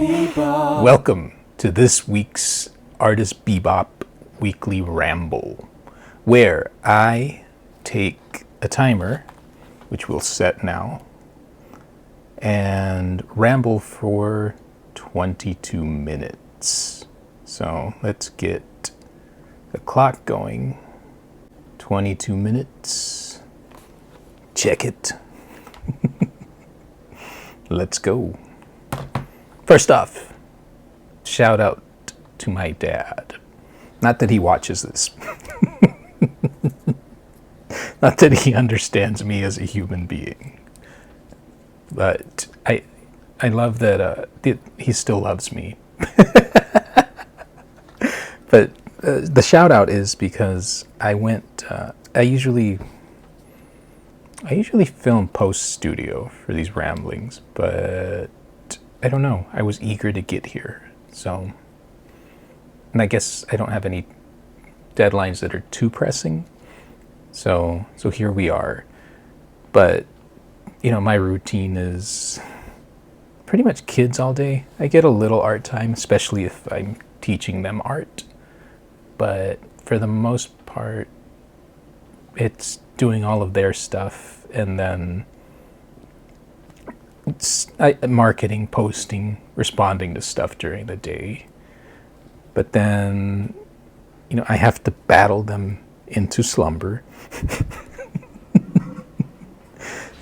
Bebop. Welcome to this week's Artist Bebop Weekly Ramble, where I take a timer, which we'll set now, and ramble for 22 minutes. So let's get the clock going. 22 minutes. Check it. Let's go. First off, shout out to my dad. Not that he watches this. Not that he understands me as a human being. But I love that he still loves me. But the shout out is because I usually film post studio for these ramblings, but I don't know. I was eager to get here. So, and I guess I don't have any deadlines that are too pressing. So here we are. But, my routine is pretty much kids all day. I get a little art time, especially if I'm teaching them art. But for the most part, it's doing all of their stuff and then marketing, posting, responding to stuff during the day. But then, I have to battle them into slumber.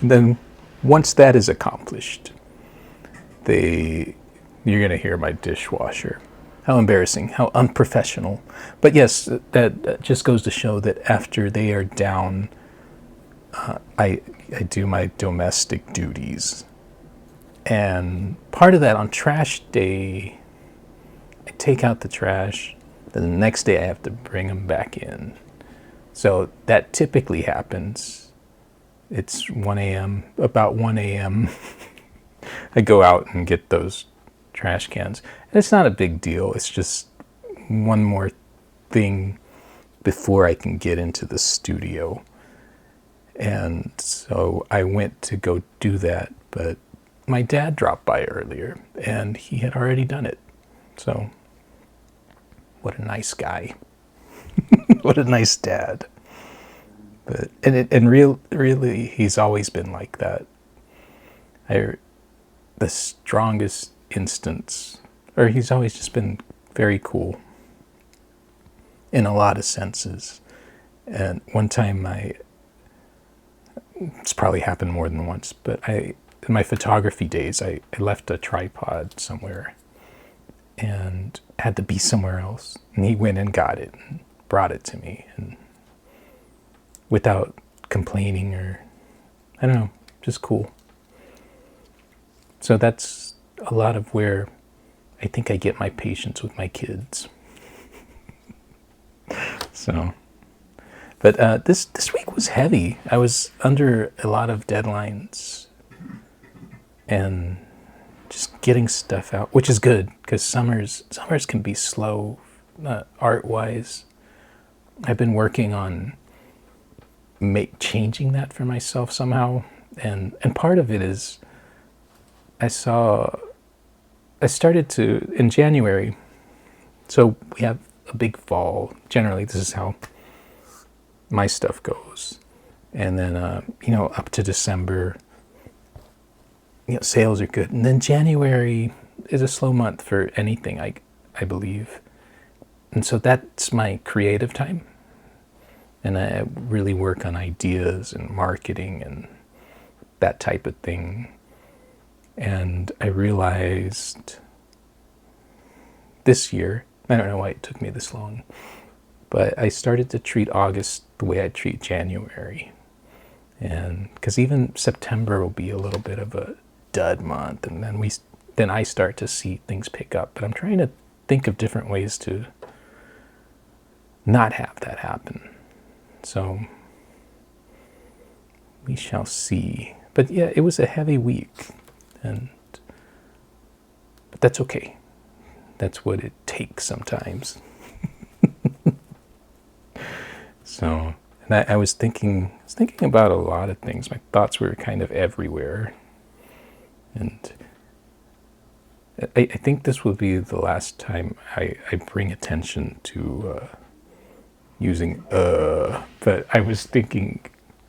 And then once that is accomplished, you're going to hear my dishwasher. How embarrassing, how unprofessional. But yes, that just goes to show that after they are down, I do my domestic duties. And part of that, on trash day, I take out the trash. Then the next day I have to bring them back in. So that typically happens. It's 1 a.m., about 1 a.m. I go out and get those trash cans. And it's not a big deal. It's just one more thing before I can get into the studio. And so I went to go do that, but my dad dropped by earlier and he had already done it. So what a nice guy. What a nice dad. But really he's always been like that. The strongest instance, or he's always just been very cool in a lot of senses. And one time it's probably happened more than once, but in my photography days, I left a tripod somewhere and had to be somewhere else. And he went and got it and brought it to me, and without complaining or, I don't know, just cool. So that's a lot of where I think I get my patience with my kids. So, but this week was heavy. I was under a lot of deadlines and just getting stuff out, which is good because summers can be slow art-wise. I've been working on changing that for myself somehow, and part of it is I started to, in January, so we have a big fall. Generally, this is how my stuff goes. And then, up to December, sales are good. And then January is a slow month for anything, I believe. And so that's my creative time. And I really work on ideas and marketing and that type of thing. And I realized this year, I don't know why it took me this long, but I started to treat August the way I treat January. And because even September will be a little bit of a dud month, and then I start to see things pick up. But I'm trying to think of different ways to not have that happen. So we shall see. But yeah, it was a heavy week. But that's okay. That's what it takes sometimes. So, and I was thinking about a lot of things. My thoughts were kind of everywhere. And I think this will be the last time I bring attention to using but I was thinking,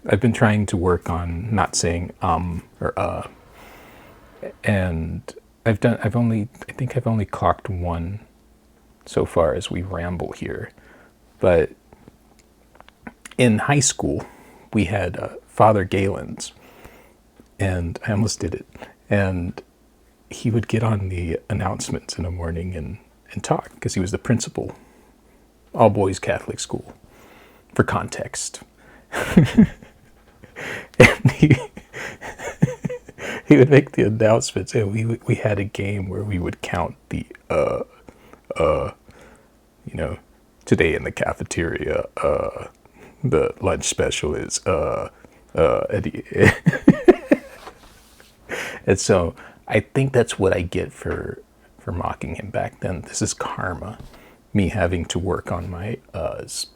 I've been trying to work on not saying or and I think I've only clocked one so far as we ramble here. But in high school, we had Father Galen's, and I almost did it. And he would get on the announcements in the morning and talk, because he was the principal, all boys Catholic school, for context. And he would make the announcements, and we had a game where we would count the today in the cafeteria, the lunch special is and so I think that's what I get for mocking him back then. This is karma, me having to work on my uhs.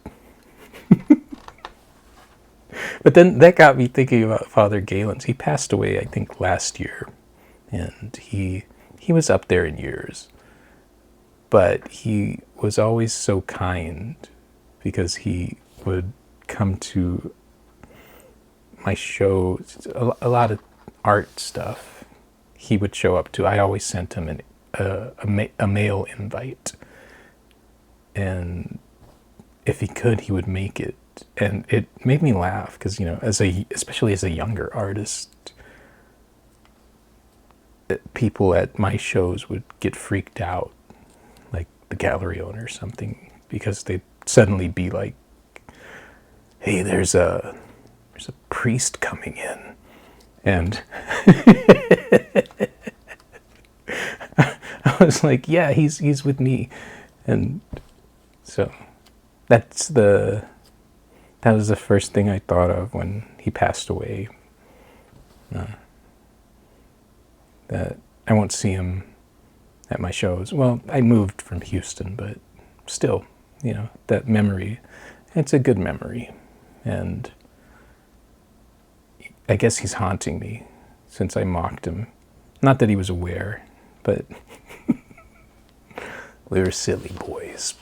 But then that got me thinking about Father Galen's. He passed away, I think, last year, and he was up there in years, but he was always so kind, because he would come to my shows, a lot of art stuff. He would show up to. I always sent him a mail invite, and if he could, he would make it. And it made me laugh, because, especially as a younger artist, people at my shows would get freaked out, like the gallery owner or something, because they'd suddenly be like, hey, there's a priest coming in. And I was like, yeah, he's with me. And so that was the first thing I thought of when he passed away. That I won't see him at my shows. Well, I moved from Houston, but still, that memory, it's a good memory. And I guess he's haunting me since I mocked him. Not that he was aware, but we were silly boys.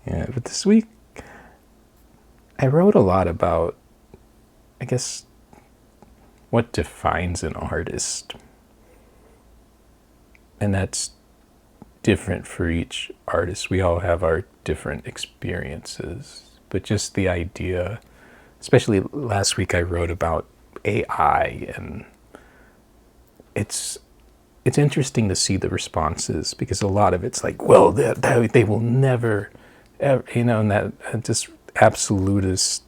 Yeah, but this week I wrote a lot about, I guess, what defines an artist. And that's different for each artist. We all have our different experiences. But just the idea, especially last week I wrote about AI, and it's interesting to see the responses, because a lot of it's like, well, they will never, ever, and that just absolutist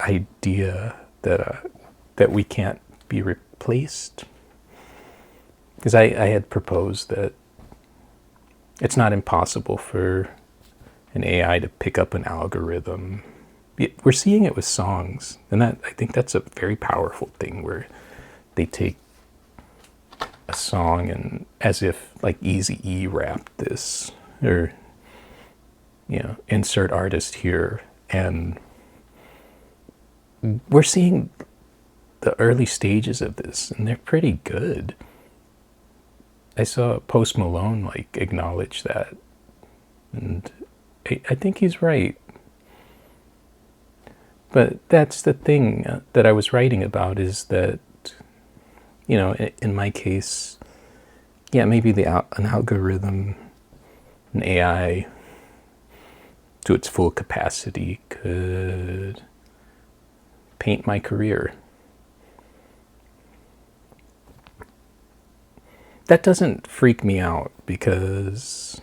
idea that we can't be replaced. Because I had proposed that it's not impossible for an AI to pick up an algorithm. We're seeing it with songs, and I think that's a very powerful thing, where they take a song and, as if like Eazy-E rapped this, or insert artist here, and we're seeing the early stages of this, and they're pretty good. I saw Post Malone acknowledge that, and I think he's right. But that's the thing that I was writing about, is that, in my case, yeah, maybe an algorithm, an AI, to its full capacity, could paint my career. That doesn't freak me out, because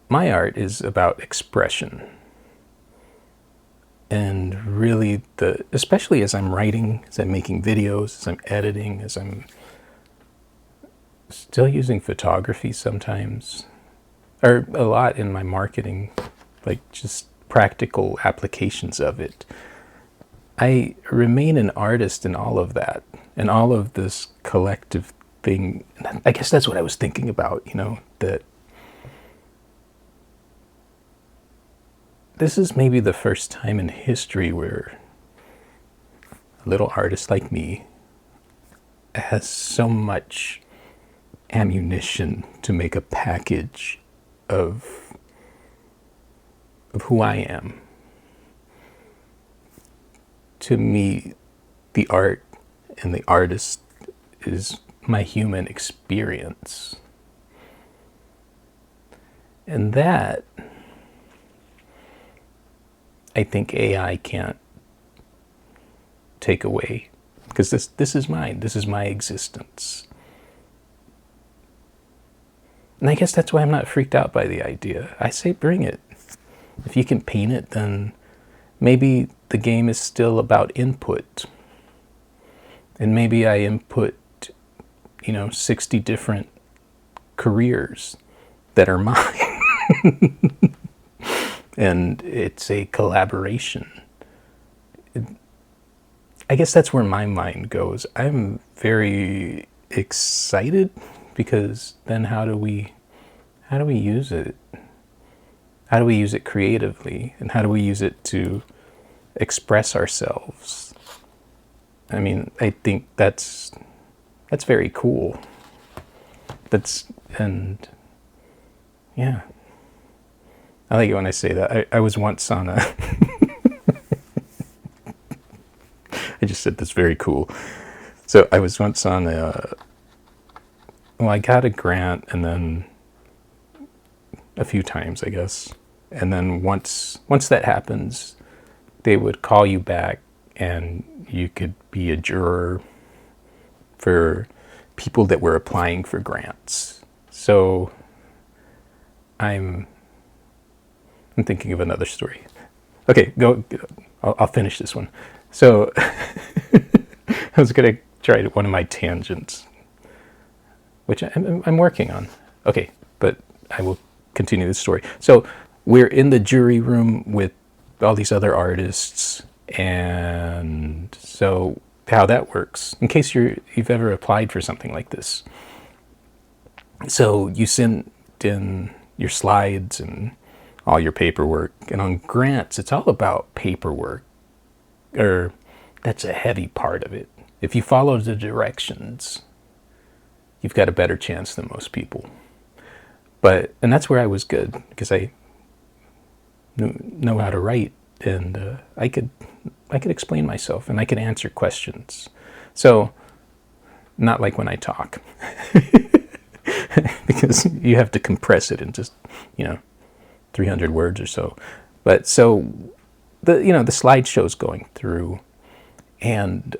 my art is about expression. And really, especially as I'm writing, as I'm making videos, as I'm editing, as I'm still using photography sometimes, or a lot in my marketing, just practical applications of it. I remain an artist in all of that, and all of this collective thing. I guess that's what I was thinking about, that this is maybe the first time in history where a little artist like me has so much ammunition to make a package of who I am. To me, the art and the artist is my human experience. And that, I think AI can't take away, because this is mine. This is my existence. And I guess that's why I'm not freaked out by the idea. I say bring it. If you can paint it, then maybe the game is still about input. And maybe I input, 60 different careers that are mine. And it's a collaboration. I guess that's where my mind goes. I'm very excited, because then how do we use it? How do we use it creatively? And how do we use it to express ourselves? I mean, I think that's very cool. Yeah. I like it when I say that. I was once on a I just said that's very cool. So I was once on I got a grant, and then a few times, I guess. And then once that happens, they would call you back, and you could be a juror for people that were applying for grants. So I'm thinking of another story. Okay, go. I'll finish this one. So I was going to try one of my tangents, which I'm working on. Okay, but I will continue the story. So we're in the jury room with all these other artists, and so how that works, in case you've ever applied for something like this. So you send in your slides and all your paperwork, and on grants, it's all about paperwork, or that's a heavy part of it. If you follow the directions, you've got a better chance than most people. And that's where I was good, because I know how to write, and I could explain myself, and I could answer questions. So, not like when I talk, because you have to compress it into 300 words or so. But so the slideshow's going through, and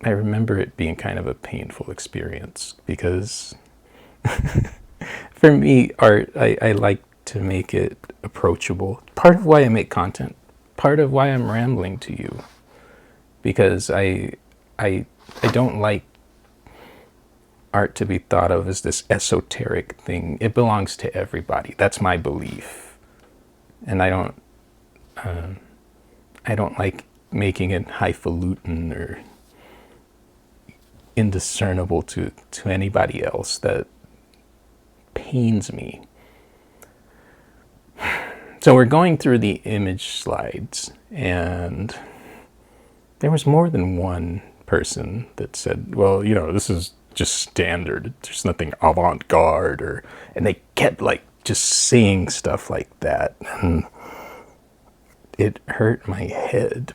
I remember it being kind of a painful experience, because for me, art, I like to make it approachable. Part of why I make content, part of why I'm rambling to you, because I don't like art to be thought of as this esoteric thing. It belongs to everybody. That's my belief, and I don't like making it highfalutin or indiscernible to anybody else. That pains me. So we're going through the image slides, and there was more than one person that said, well, this is just standard. There's nothing avant-garde, and they kept just saying stuff like that, and it hurt my head.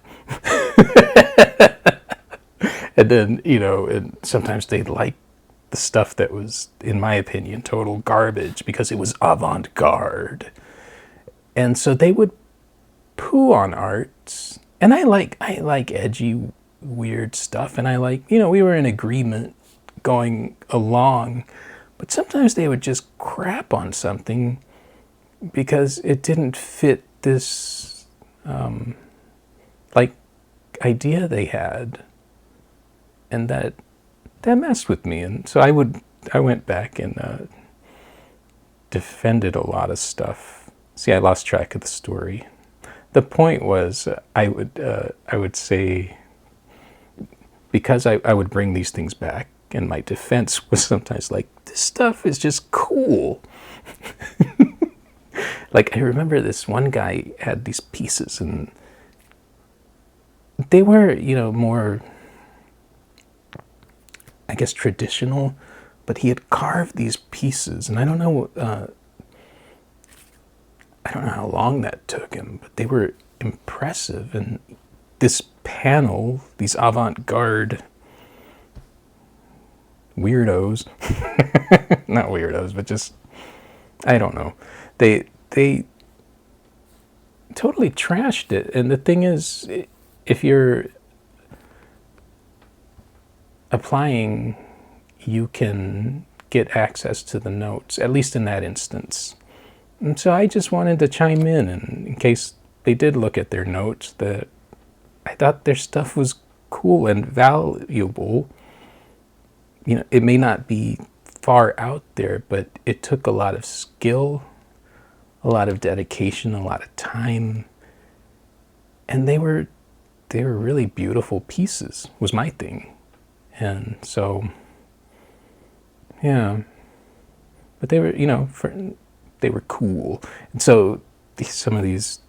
And then, and sometimes they'd like the stuff that was, in my opinion, total garbage, because it was avant-garde. And so they would poo on art. And I like edgy, weird stuff. And I like, we were in agreement going along. But sometimes they would just crap on something because it didn't fit this, idea they had. And that messed with me. And so I went back and defended a lot of stuff. See, I lost track of the story. The point was, I would say, because I would bring these things back, and my defense was sometimes this stuff is just cool. I remember this one guy had these pieces, and They were, more, I guess, traditional, but he had carved these pieces, and I don't know how long that took him, but they were impressive. And this panel, these avant-garde weirdos, not weirdos, but just, I don't know, they totally trashed it. And the thing is, if you're applying, you can get access to the notes, at least in that instance. And so I just wanted to chime in case they did look at their notes, that I thought their stuff was cool and valuable. It may not be far out there, but it took a lot of skill, a lot of dedication, a lot of time, and they were really beautiful pieces, was my thing. And so, yeah, but they were, they were cool. And so some of these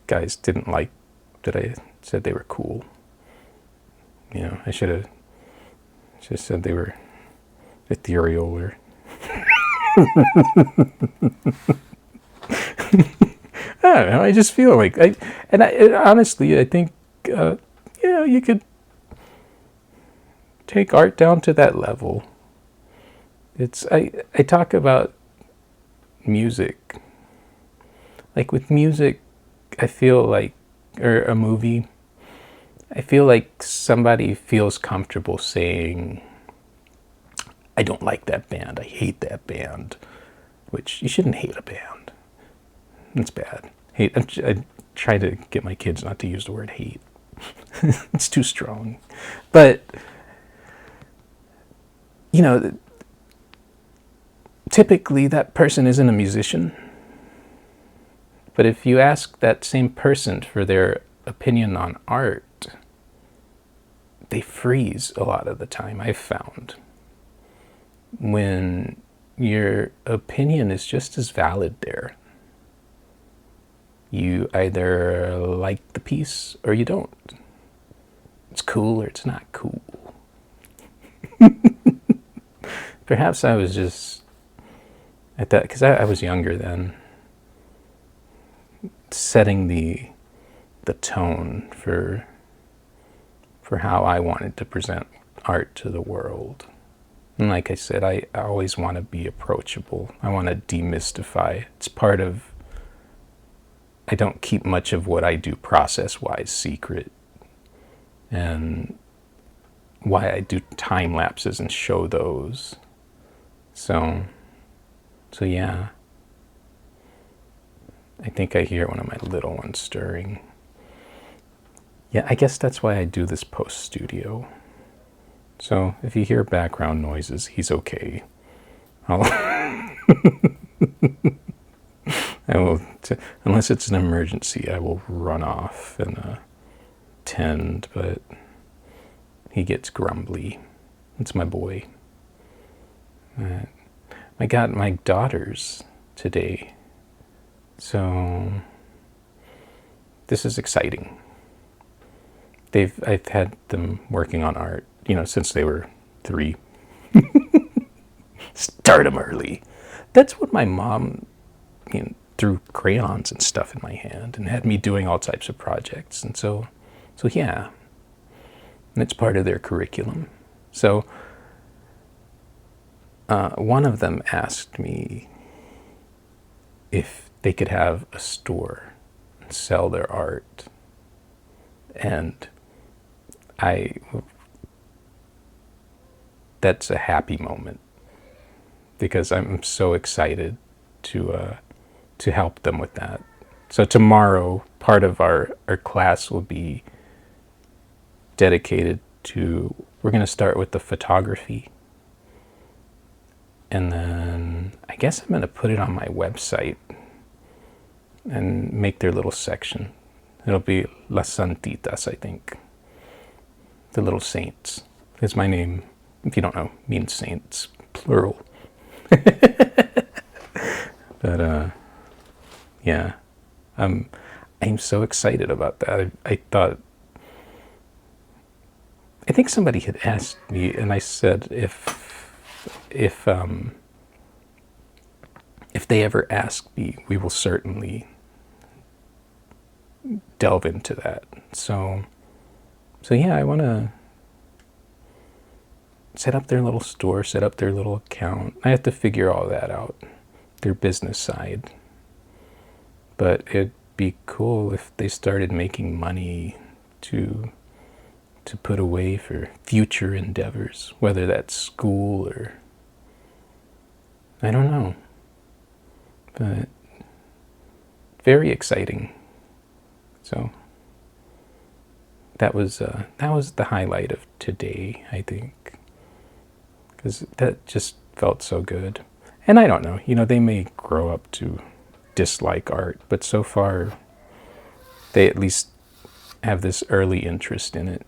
guys didn't like that I said they were cool. I should have said they were ethereal or I don't know. I just feel like honestly, I think you could take art down to that level. I talk about music. Like with music, I feel like, or a movie, I feel like somebody feels comfortable saying, I don't like that band, I hate that band, which you shouldn't hate a band. It's bad. Hate. I try to get my kids not to use the word hate. It's too strong. But, typically that person isn't a musician. But if you ask that same person for their opinion on art, they freeze a lot of the time, I've found. When your opinion is just as valid there. You either like the piece or you don't. It's cool or it's not cool. Perhaps I was just at that, because I was younger then, setting the tone for how I wanted to present art to the world. And like I said, I always want to be approachable. I want to demystify. It's part of, I don't keep much of what I do process-wise secret. And why I do time lapses and show those. So yeah. I think I hear one of my little ones stirring. Yeah, I guess that's why I do this post-studio. So if you hear background noises, he's okay. I will, unless it's an emergency, I will run off and tend, but he gets grumbly. It's my boy. I got my daughters today, so this is exciting. I've had them working on art, since they were 3. Start them early. That's what my mom, threw crayons and stuff in my hand and had me doing all types of projects. And so yeah, and it's part of their curriculum. So one of them asked me if they could have a store and sell their art. And that's a happy moment, because I'm so excited to help them with that. So tomorrow, part of our class will be dedicated to, we're going to start with the photography. And then I guess I'm going to put it on my website and make their little section. It'll be Las Santitas, I think. The little saints. Because my name, if you don't know, means saints, plural. But yeah, I'm so excited about that. I thought I think somebody had asked me, and I said if they ever ask me, we will certainly delve into that. So yeah, I want to set up their little store, set up their little account. I have to figure all that out, their business side. But it'd be cool if they started making money to put away for future endeavors, whether that's school or I don't know. But very exciting. So that was the highlight of today, I think, because that just felt so good. And I don't know, they may grow up to dislike art, but so far they at least have this early interest in it.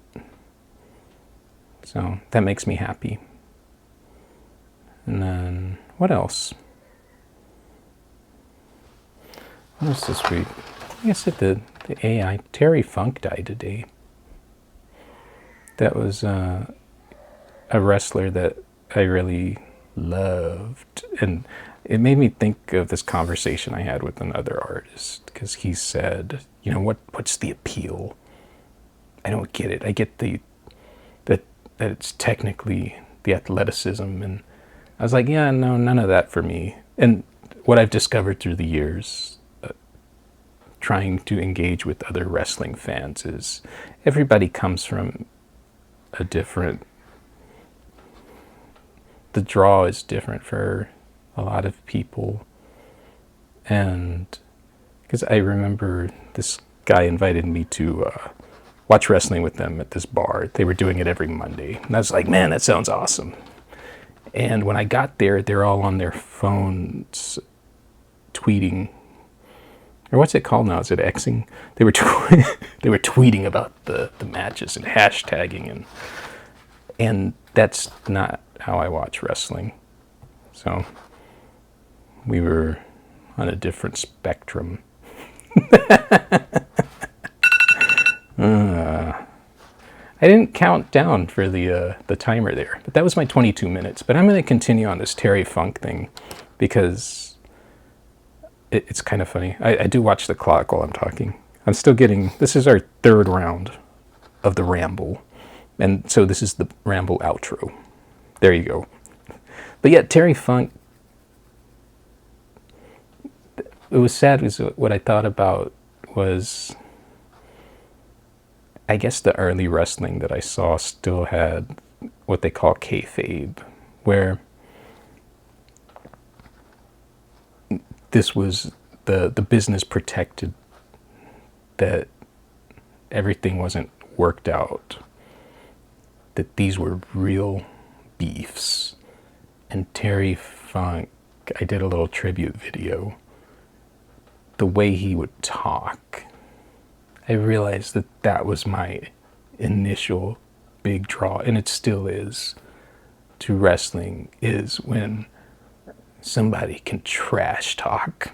So that makes me happy. And then what else? What else this week? I guess the AI, Terry Funk died today. That was a wrestler that I really loved. And it made me think of this conversation I had with another artist, because he said, what's the appeal? I don't get it. I get that it's technically the athleticism, and I was like, yeah, no, none of that for me. And what I've discovered through the years, trying to engage with other wrestling fans, is everybody comes from a different, the draw is different for a lot of people. And because I remember this guy invited me to watch wrestling with them at this bar. They were doing it every Monday. And I was like, man, that sounds awesome. And when I got there, they're all on their phones tweeting. Or what's it called now? Is it Xing? They were tweeting about the matches and hashtagging, and that's not how I watch wrestling. So we were on a different spectrum. I didn't count down for the timer there, but that was my 22 minutes. But I'm going to continue on this Terry Funk thing because it's kind of funny. I do watch the clock while I'm talking. I'm still getting, this is our third round of the Ramble. And so this is the Ramble outro. There you go. But yeah, Terry Funk, it was sad because what I thought about was, I guess the early wrestling that I saw still had what they call kayfabe, where this was the business protected that everything wasn't worked out, that these were real beefs. And Terry Funk, I did a little tribute video. The way he would talk, I realized that was my initial big draw, and it still is, to wrestling, is when somebody can trash talk.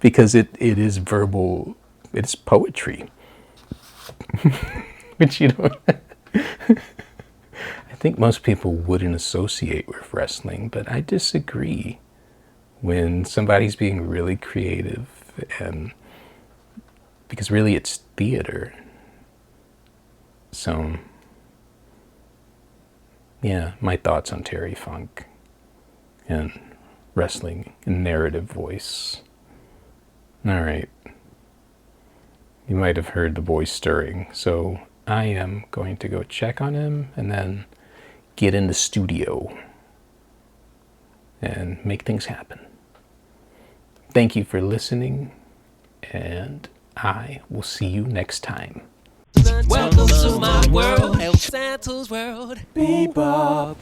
Because it is verbal, it's poetry. Which I think most people wouldn't associate with wrestling, but I disagree. When somebody's being really creative, and because really it's theater. So yeah, my thoughts on Terry Funk and wrestling in narrative voice. All right. You might have heard the voice stirring, so I am going to go check on him and then get in the studio and make things happen. Thank you for listening, and I will see you next time. Welcome to my world, Santa's world. Bebop.